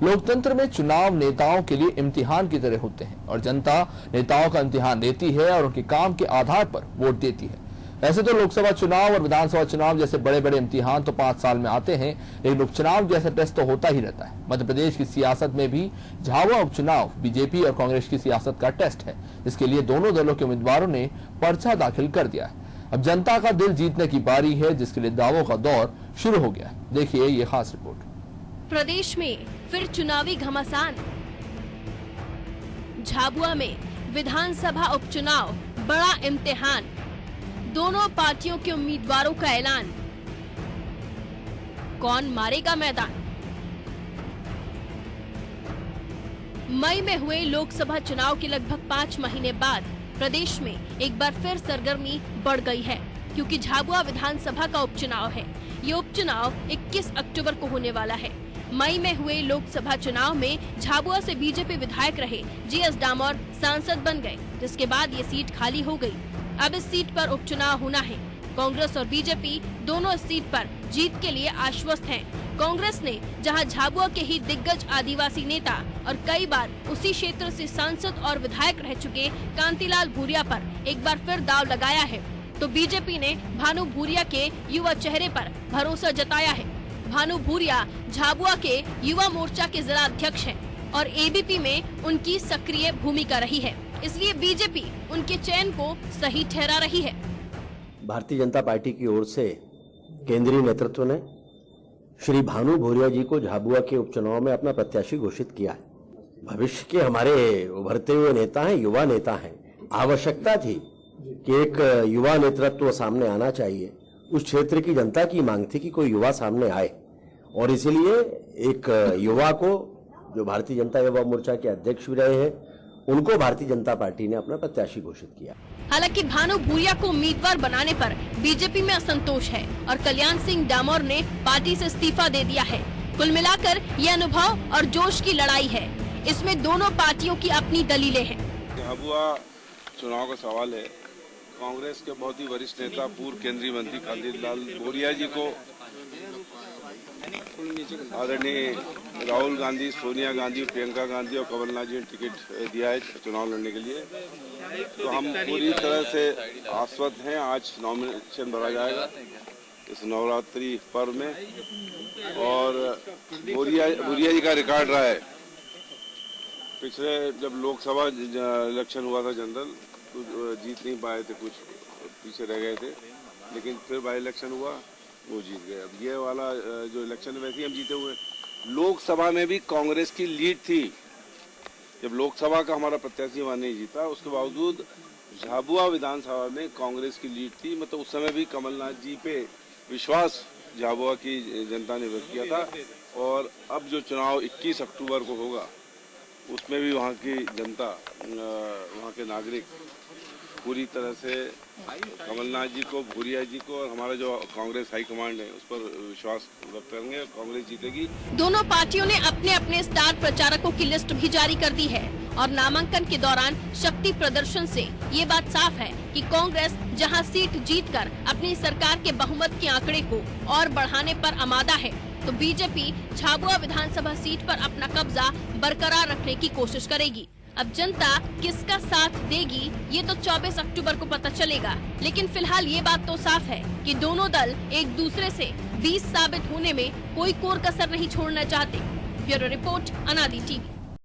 लोकतंत्र में चुनाव नेताओं के लिए इम्तिहान की तरह होते हैं और जनता नेताओं का इम्तिहान लेती है और उनके काम के आधार पर वोट देती है। वैसे तो लोकसभा चुनाव और विधानसभा चुनाव जैसे बड़े बड़े इम्तिहान तो 5 साल में आते हैं, लेकिन उपचुनाव जैसा टेस्ट तो होता ही रहता है। मध्य प्रदेश की सियासत में भी झाबुआ उपचुनाव बीजेपी और कांग्रेस की सियासत का टेस्ट है। इसके लिए दोनों दलों के उम्मीदवारों ने पर्चा दाखिल कर दिया है। अब जनता का दिल जीतने की बारी है, जिसके लिए दावों का दौर शुरू हो गया है। देखिए ये खास रिपोर्ट। प्रदेश में फिर चुनावी घमासान। झाबुआ में विधानसभा उपचुनाव बड़ा इम्तिहान, दोनों पार्टियों के उम्मीदवारों का ऐलान। कौन मारेगा मैदान? मई में हुए लोकसभा चुनाव के लगभग 5 महीने बाद प्रदेश में एक बार फिर सरगर्मी बढ़ गई है, क्योंकि झाबुआ विधानसभा का उपचुनाव है। ये उपचुनाव 21 अक्टूबर को होने वाला है। मई में हुए लोकसभा चुनाव में झाबुआ से बीजेपी विधायक रहे जीएस डामोर सांसद बन गए, जिसके बाद ये सीट खाली हो गई। अब इस सीट पर उपचुनाव होना है। कांग्रेस और बीजेपी दोनों इस सीट पर जीत के लिए आश्वस्त हैं। कांग्रेस ने जहां झाबुआ के ही दिग्गज आदिवासी नेता और कई बार उसी क्षेत्र से सांसद और विधायक रह चुके कांतिलाल भूरिया पर एक बार फिर दांव लगाया है, तो बीजेपी ने भानु भूरिया के युवा चेहरे पर भरोसा जताया है। भानु भूरिया झाबुआ के युवा मोर्चा के जिला अध्यक्ष हैं और एबीपी में उनकी सक्रिय भूमिका रही है, इसलिए बीजेपी उनके चयन को सही ठहरा रही है। भारतीय जनता पार्टी की ओर से केंद्रीय नेतृत्व ने श्री भानु भूरिया जी को झाबुआ के उपचुनाव में अपना प्रत्याशी घोषित किया है। भविष्य के हमारे उभरते हुए नेता हैं, युवा नेता हैं। आवश्यकता थी कि एक युवा नेतृत्व सामने आना चाहिए। उस क्षेत्र की जनता की मांग थी कि कोई युवा सामने आए, और इसीलिए एक युवा को, जो भारतीय जनता युवा मोर्चा के अध्यक्ष भी रहे हैं, उनको भारतीय जनता पार्टी ने अपना प्रत्याशी घोषित किया। हालांकि भानु भूरिया को उम्मीदवार बनाने पर बीजेपी में असंतोष है और कल्याण सिंह डामोर ने पार्टी से इस्तीफा दे दिया है। कुल मिलाकर ये अनुभव और जोश की लड़ाई है। इसमें दोनों पार्टियों की अपनी दलीलें हैं। झाबुआ चुनाव का सवाल है। कांग्रेस के बहुत ही वरिष्ठ नेता पूर्व केंद्रीय मंत्री कांतिलाल भूरिया जी को आदरणीय राहुल गांधी, सोनिया गांधी, प्रियंका गांधी और कमलनाथ जी ने टिकट दिया है चुनाव लड़ने के लिए, तो हम पूरी तरह से आश्वस्त हैं। आज नॉमिनेशन भरा जाएगा इस नवरात्रि पर्व में, और भूरिया जी का रिकॉर्ड रहा है। पिछले जब लोकसभा इलेक्शन हुआ था जनरल, तो जीत नहीं पाए थे, कुछ पीछे रह गए थे, लेकिन फिर बाई इलेक्शन हुआ, वो जीत गए। अब ये वाला जो इलेक्शन वैसे ही हम जीते हुए। लोकसभा में भी कांग्रेस की लीड थी, जब लोकसभा का हमारा प्रत्याशी वहां नहीं जीता, उसके बावजूद झाबुआ विधानसभा में कांग्रेस की लीड थी। मतलब उस समय भी कमलनाथ जी पे विश्वास झाबुआ की जनता ने व्यक्त किया था, और अब जो चुनाव 21 अक्टूबर को होगा, उसमें भी वहाँ की जनता, वहाँ के नागरिक पूरी तरह से कमलनाथ जी को, भूरिया जी को और हमारा जो कांग्रेस हाईकमांड है उस पर विश्वास व्यक्त करेंगे। कांग्रेस जीतेगी। दोनों पार्टियों ने अपने अपने स्टार प्रचारकों की लिस्ट भी जारी कर दी है और नामांकन के दौरान शक्ति प्रदर्शन से ये बात साफ है कि कांग्रेस जहां सीट जीतकर अपनी सरकार के बहुमत के आंकड़े को और बढ़ाने पर आमादा है, तो बीजेपी झाबुआ विधानसभा सीट पर अपना कब्जा बरकरार रखने की कोशिश करेगी। अब जनता किसका साथ देगी ये तो 24 अक्टूबर को पता चलेगा, लेकिन फिलहाल ये बात तो साफ है कि दोनों दल एक दूसरे से 20 साबित होने में कोई कोर कसर नहीं छोड़ना चाहते। ब्यूरो रिपोर्ट, अनादि टीवी।